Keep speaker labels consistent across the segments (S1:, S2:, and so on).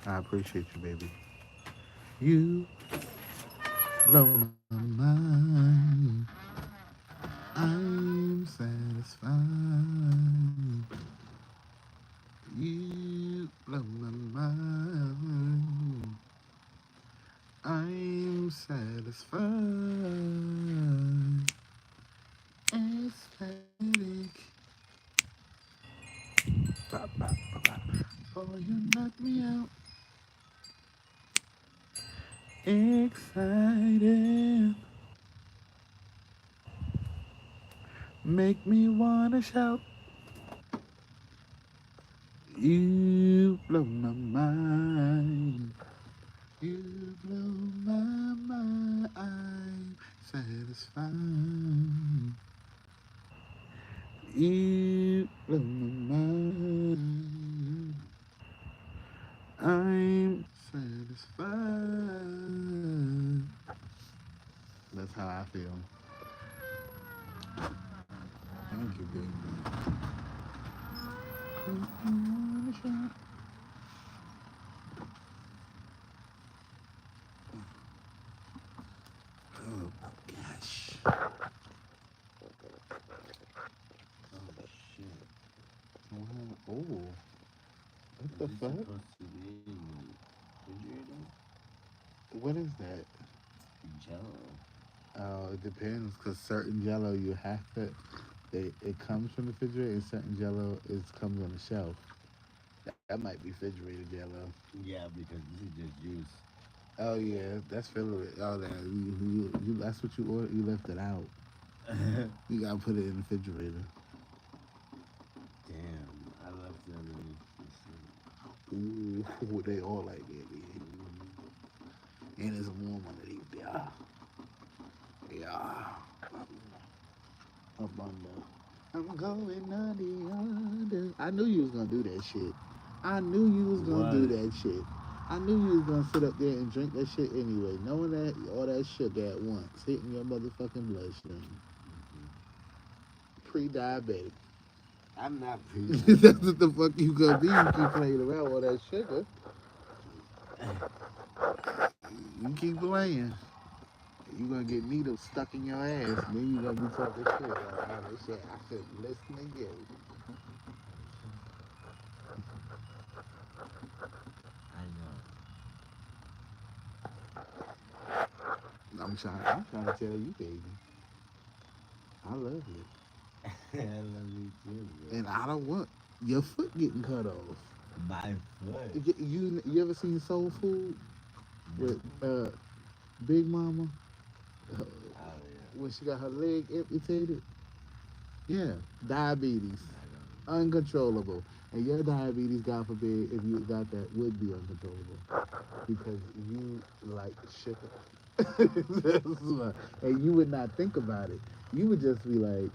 S1: I appreciate you, baby. You blow my mind. I'm satisfied. You blow my mind. I'm satisfied. Ecstatic. Ba, ba, ba, ba. Oh, you knock me out. Excited. Make me wanna shout. You blow my mind. You blow my mind. I'm satisfied. You blow my mind. I'm satisfied. That's how I feel. Thank you, baby. Oh gosh. Oh shit. Oh, what the
S2: Is it
S1: fuck?
S2: supposed to be in the refrigerator?
S1: What is that?
S2: Jello.
S1: It depends, cause certain Jello you have to. It comes from the refrigerator, and certain Jello is comes on the shelf. That might be refrigerated Jello.
S2: Yeah, because this is just juice.
S1: Oh yeah, that's filler. Oh, that you that's what you ordered. You left it out. You gotta put it in the refrigerator.
S2: Damn, I left it underneath the sink.
S1: Ooh, they all like that, man.
S2: Mm-hmm.
S1: And it's warm underneath there. Yeah. Up under. I'm going under. I knew you was gonna do that shit. I knew you was gonna do
S2: What?
S1: that shit. I knew you was gonna sit up there and drink that shit anyway, knowing that all that sugar at once hitting your motherfucking bloodstream.
S2: Mm-mm.
S1: Pre-diabetic.
S2: I'm not
S1: That's what
S2: pre-diabetic.
S1: the fuck you gonna be. You keep playing around with all that sugar. You keep playing. You gonna get needles stuck in your ass. Then you gonna be talking shit. Like, oh, this shit, I couldn't listen to you.
S2: I know.
S1: I'm trying to tell you, baby. I love you.
S2: I love you too,
S1: And
S2: bro.
S1: I don't want your foot getting cut off.
S2: My foot.
S1: You ever seen Soul Food with
S2: No.
S1: Big Mama
S2: Oh yeah.
S1: when she got her leg amputated? Yeah, diabetes,
S2: I don't.
S1: uncontrollable. And your diabetes, God forbid, if you got that, would be uncontrollable because you like sugar. That's why. And you would not think about it. You would just be like,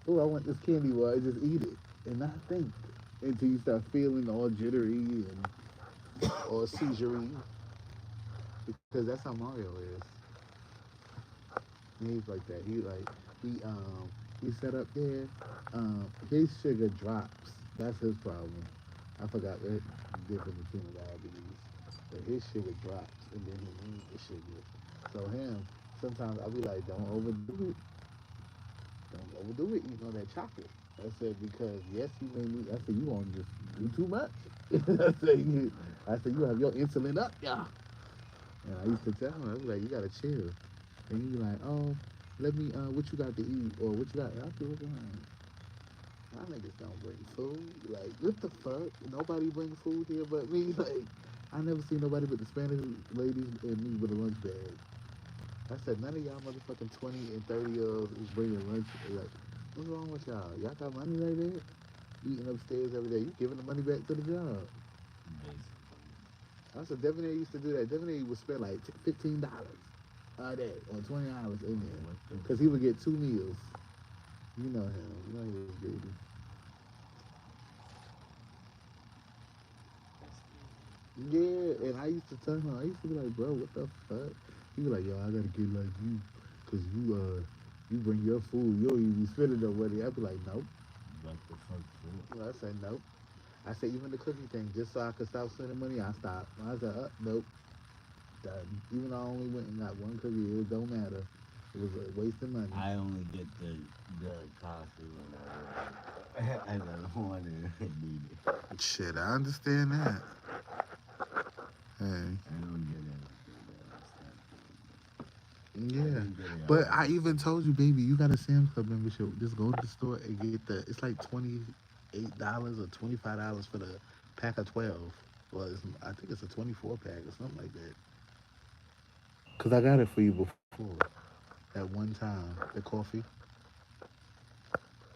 S1: "Oh, I want this candy bar." I just eat it and not think until you start feeling all jittery and or seisurey because that's how Mario is. And he's like that. He set up there. His sugar drops. That's his problem. I forgot the difference between diabetes, but his sugar drops and then he needs the sugar. So him, sometimes I'll be like, don't overdo it. Don't overdo it eating all that chocolate. I said because yes, you may need. I said you won't just do too much. I said you have your insulin up, yeah. And I used to tell him, I was like, you gotta chill. And you be like, oh, let me, what you got to eat? Or what you got? I feel like, y'all niggas don't bring food. Like, what the fuck? Nobody bring food here but me. Like, I never seen nobody but the Spanish ladies and me with a lunch bag. I said, none of y'all motherfucking 20 and 30-year-olds is bringing lunch. Like, what's wrong with y'all? Y'all got money like that? Eating upstairs every day. You giving the money back to the job.
S2: Basically.
S1: I said, Devin used to do that. Devin would spend like $15 a day or $20 in there
S2: What the
S1: because he would
S2: fuck?
S1: get 2 meals. You know him. You know he was greedy.
S2: That's crazy.
S1: Yeah, and I used to tell him, I used to be like, bro, what the fuck? He was like, yo, I gotta get like you, cause you bring your food, you don't even be spending no money. I'd be like, nope.
S2: What the fuck for?
S1: I said, nope. I said even the Clippy thing, just so I could stop spending money, I stopped. I said, nope, done. Even though I only went and got one Clippy, it don't matter. It was a waste of money.
S2: I only get the coffee when I don't want it. I need it.
S1: Shit, I understand that. Hey,
S2: I don't get everything else. I
S1: yeah.
S2: didn't get it
S1: But
S2: all.
S1: I even told you, baby, you got a Sam's Club membership. Just go to the store and get the. It's like $28 or $25 for the pack of 12. Well, I think it's a 24 pack or something like that. Cause I got it for you before. At one time, the coffee,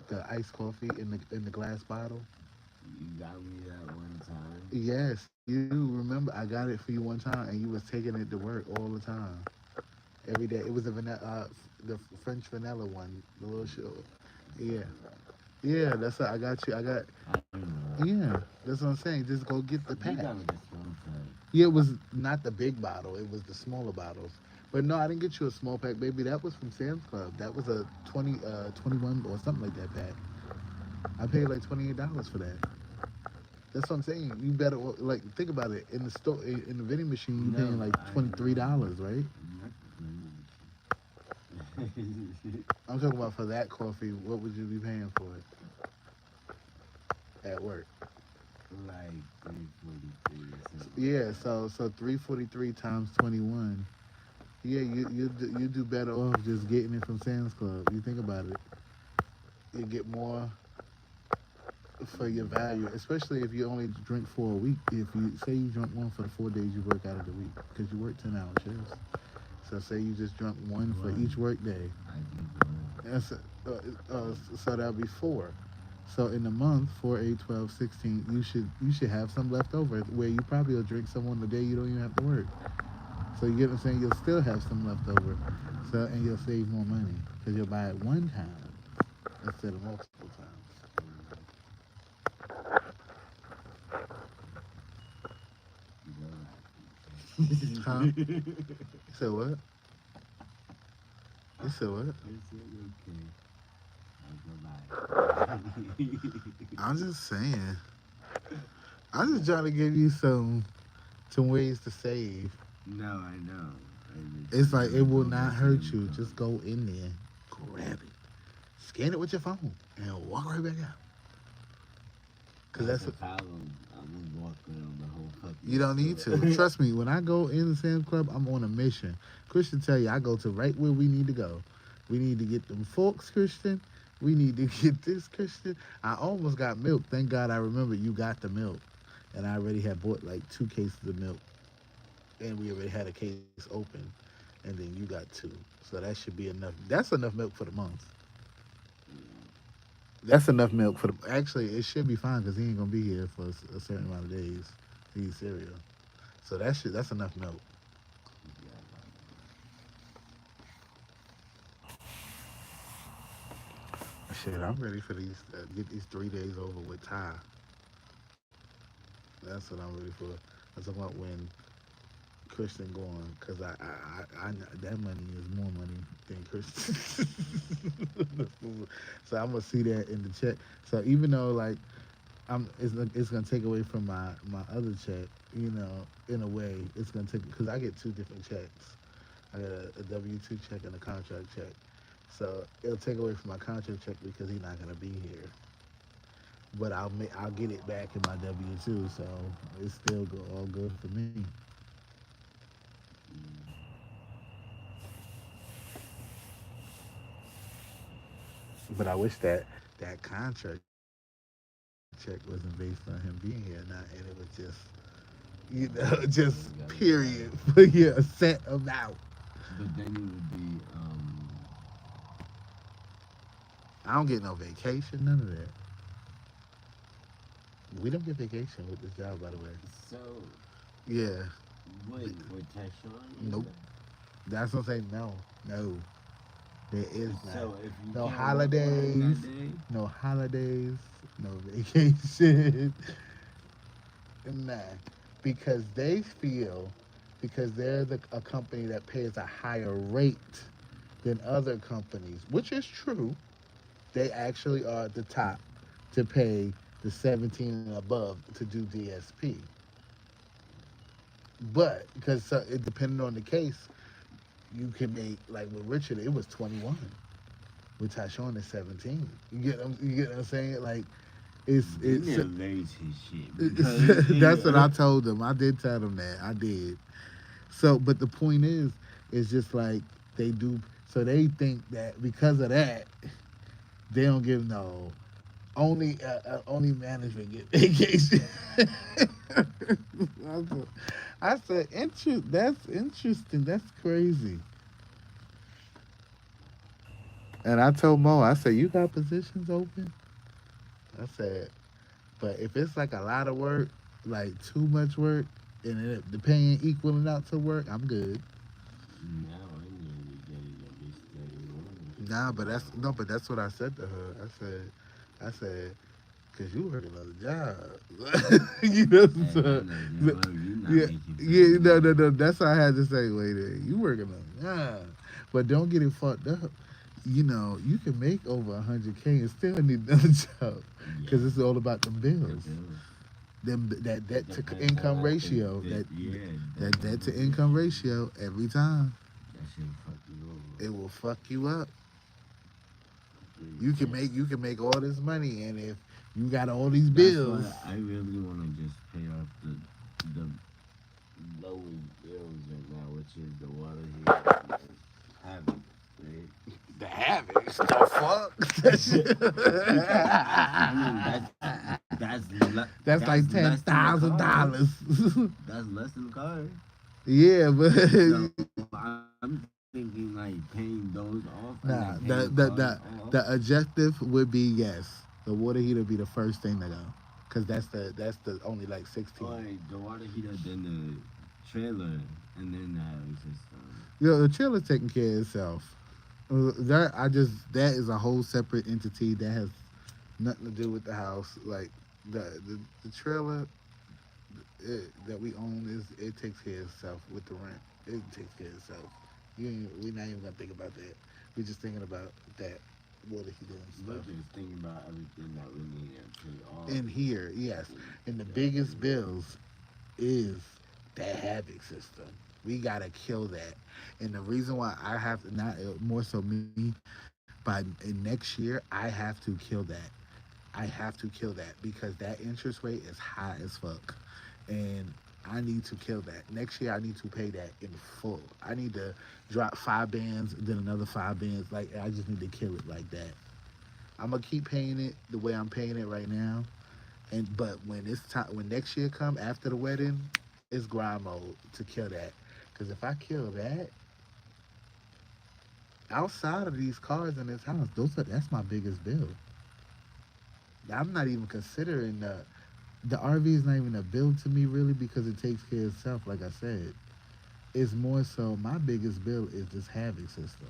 S1: the iced coffee in the glass bottle.
S2: You got me that one time.
S1: Yes, you remember I got it for you one time, and you was taking it to work all the time, every day. It was the French vanilla one, the little show. Yeah, yeah. That's what I got you. I got.
S2: I remember.
S1: Yeah, that's what I'm saying. Just go get the
S2: You
S1: pack.
S2: got me the small time.
S1: Yeah, it was not the big bottle. It was the smaller bottles. But no, I didn't get you a small pack, baby. That was from Sam's Club. That was a 21 or something like that pack. I paid like $28 for that. That's what I'm saying. You better like think about it. In the store, in the vending machine, you paying
S2: No,
S1: like
S2: I
S1: $23, right?
S2: not the
S1: I'm talking about for that coffee. What would you be paying for it at work?
S2: like 343 or something like
S1: Yeah,
S2: that.
S1: so 343 times 21. Yeah, you do better off just getting it from Sam's Club. You think about it, you get more for your value, especially if you only drink for a week. If you say you drink one for the 4 days you work out of the week, because you work 10-hour shifts. So say you just drunk one for each
S2: One.
S1: work day.
S2: I think one.
S1: That's so that'll be four. So in a month, 4, 8, 12, 16, you should have some left over where you probably will drink some on the day you don't even have to work. So you get what I'm saying? You'll still have some left over. So and you'll save more money because you'll buy it one time instead of multiple times. Huh?
S2: You're right.
S1: You said what? You said what?
S2: It's okay. I'll go buy
S1: I'm just saying. I'm just trying to give you some ways to save.
S2: No, I know.
S1: It's like it
S2: I'm
S1: will
S2: going
S1: not
S2: to
S1: hurt
S2: Sam's
S1: you.
S2: Club.
S1: Just go in there, grab it, scan it with your phone, and walk right back out. Cause
S2: That's
S1: that's
S2: the problem. I was walking around the whole
S1: you
S2: fucking
S1: don't need to.
S2: store.
S1: Trust me. When I go in the Sam's Club, I'm on a mission. Christian tell you I go to right where we need to go. We need to get them forks, Christian. We need to get this, Christian. I almost got milk. Thank God I remember you got the milk, and I already had bought like 2 cases of milk, and we already had a case open, and then you got two. So that should be enough. That's enough milk for the month. That's enough milk for the. Actually, it should be fine because he ain't gonna be here for a certain amount of days. He eats cereal, so that's enough milk. Shit, I'm ready for these. Get these 3 days over with Ty. That's what I'm ready for. I'm talking about when Christian going, cause I that money is more money than Christian. So I'm gonna see that in the check. So even though like it's gonna take away from my other check, in a way it's gonna take because I get two different checks. I got a W-2 check and a contract check. So it'll take away from my contract check because he's not gonna be here. But I'll get it back in my W-2, so it's still all good for me. But I wish that contract check wasn't based on him being here, not and it was just
S2: You gotta get that.
S1: period for your a set amount.
S2: But then it would be
S1: I don't get no vacation, none of that. We don't get vacation with this job, by the way.
S2: so
S1: Yeah,
S2: wait for Tyshawn
S1: nope.
S2: either.
S1: That's what I'm saying. No, no, there is not.
S2: So if you
S1: No
S2: can't work for him
S1: holidays,
S2: that day,
S1: no holidays, no vacation. Nah, because they feel because they're a company that pays a higher rate than other companies, which is true. They actually are at the top to pay. the 17 and above to do DSP. But because it depending on the case, you can make like with Richard, it was 21. With Tyshawn is 17. You get what I'm saying? Like
S2: They
S1: it's
S2: never raised his shit because
S1: that's what I told them. I did tell them that. I did. So, but the point is just like they do. So they think that because of that, they don't give no only management get vacation. I said, That's interesting. That's crazy. And I told Mo, I said, you got positions open? I said, but if it's like a lot of work, like too much work, and the paying equaling out to work, I'm good.
S2: now I nearly get it every steady morning.
S1: Nah, but that's no, but that's what I said to her. I said, cause you work another job. You know,
S2: Hey, I
S1: so,
S2: know that well you not
S1: yeah,
S2: making
S1: yeah,
S2: plenty
S1: no,
S2: money.
S1: no, no. That's what I had to say. Wait, you working another job, but don't get it fucked up. You know, you can make over 100K and still need another job, cause
S2: Yeah,
S1: it's all about the
S2: the
S1: bills.
S2: bills.
S1: Them that
S2: It
S1: debt to
S2: depends on
S1: income
S2: what
S1: ratio,
S2: yeah,
S1: that
S2: depends
S1: debt
S2: on
S1: to
S2: what
S1: income
S2: shit.
S1: ratio every time
S2: That shit fuck you over.
S1: it will fuck you up.
S2: Mm,
S1: You can make all this money, and if you got all these
S2: that's
S1: bills,
S2: why I really want to just pay off the lowest bills right now, which is the water heater and the Havoc, right?
S1: the havoc, the fuck. That
S2: I mean
S1: That's
S2: that's
S1: like ten
S2: less than the
S1: thousand
S2: car.
S1: dollars.
S2: That's less than the car.
S1: Yeah, but
S2: So I'm thinking like paying those off and then paying the
S1: nah,
S2: cars off.
S1: the objective would be yes. The water heater be the first thing to go, cause that's the only like 16.
S2: Or the water heater, then the trailer, and then the Havoc system.
S1: You know, the chiller taking care of itself. That is a whole separate entity that has nothing to do with the house. Like the trailer that we own it takes care of itself with the rent. It takes care of itself. We're not even gonna think about that. We're just thinking about that water heater and
S2: We're
S1: stuff.
S2: just thinking about everything that we need to pay off.
S1: In here, yes,
S2: And
S1: and the
S2: that
S1: biggest
S2: we
S1: bills is that havoc system. We gotta kill that. And the reason why I have to not more so me by in next year I have to kill that. I have to kill that because that interest rate is high as fuck. And I need to kill that. Next year I need to pay that in full. I need to drop 5 bands, then another 5 bands. Like I just need to kill it like that. I'm gonna keep paying it the way I'm paying it right now. And but when it's time, when next year come after the wedding, it's grind mode to kill that. Because if I kill that, outside of these cars in this house, that's my biggest bill. I'm not even considering the RV is not even a bill to me really because it takes care of itself. Like I said, it's more so my biggest bill is this Havoc system.